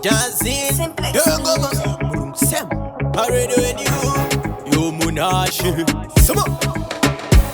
dancing. Cymplex. Sam, already when you munashi. Sama.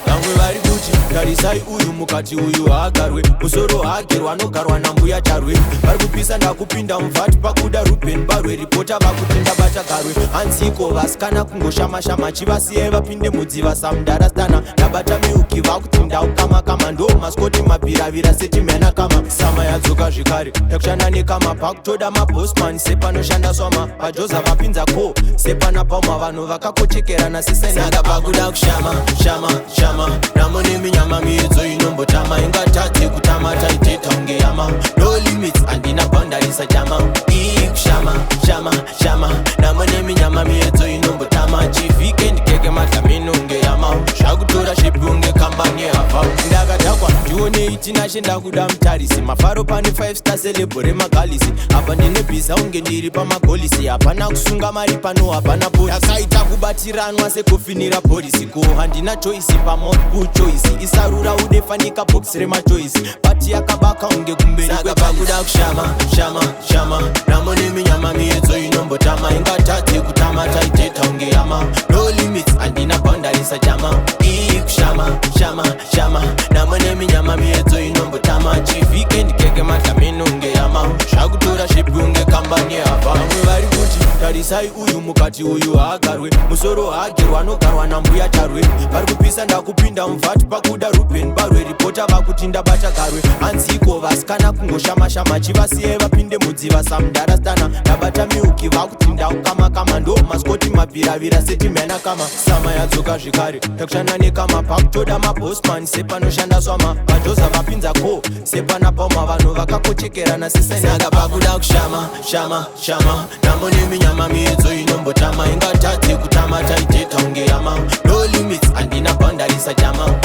Namwe vari kuti tarisai uyu mukati uyu agarwe musoro agerwa anogarwa nambuya charwe vari kupisa ndakupinda muvhati pakuda rupen barwe ripota vakutinda bata garwe hansiko vasikana kungoshama-shama chivasiyai vapinde mudziva samundarastana ndabata miuki vakutinda ukama-kama ndo maskoti mabhiravira setimena kama sama yadzoka zvikare yakushanda nekama pakutoda mabosman sepanoshanda swama pajoza vapinza ko sepana pauma vanhu vakakochekerana sesenaka pakuda kushama shama namone minyama miedzo inombotama ingatadze kutama taiteta unge yama no limits andina boundaries ajama shama namone minyama miedzo inombotama chivikendi keke madlamini unge yama zvakutora shipi unge kambani hava ndakadhakwa ndionei tinashe ndakuda mutarisi mafaro pane 5 star celebo remagalisi apa ndine bhiza unge ndiri pamagolisi hapana kusunga mari pano hapana polisi akaita kubatiranwa sekufinira polisi ko handina choisi pamotbu choisi isarura udefanika box remachoisi pati yakabaka unge kumberi saka pakuda kushama namone minyama miedzo inombotama ingatadze kutama taiteta unge yama no limits andina boundaries ajama shama namone minyama miedzo inombotama chivikendi keke madlamini unge yama zvakutora shipi unge kambani hava vamwe vari kuti tarisai uyu mukati uyu haagarwe musoro haagerwa anogarwa nambuya charwe vari kupisa ndakupinda muvhati pakuda rupen barwe ripota vakutinda bata garwe hanziko vasikana kungoshama-shama chivasiyai vapinde mudziva samundarastana ndabata miuki vakutinda ukama-kama ndo maskoti mabhiravira setimena kama sama yadzoka zvikare takushanda nekama pakutoda mabosman sepanoshanda swama pajoza vapinza ko sepana pauma vanhu vakakochekerana sesenaka pakuda kushama namone minyama miedzo inombotama ingatadze kutama taiteta unge yama no limits andina boundaries ajama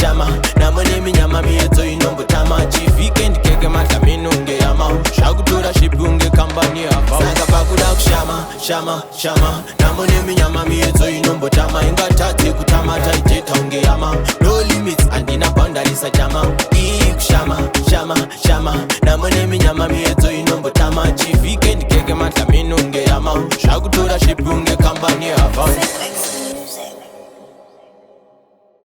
shama namone minyama miedzo inombotama chivikendi keke madlamini unge yama zvakutora shipi unge kambani hava saka pakuda kushama namone minyama miedzo inombotama ingatadze kutama taiteta unge yama no limits andina boundaries ajama shama namone minyama miedzo inombotama chivikendi keke madlamini unge yama zvakutora shipi unge kambani hava Cymplex.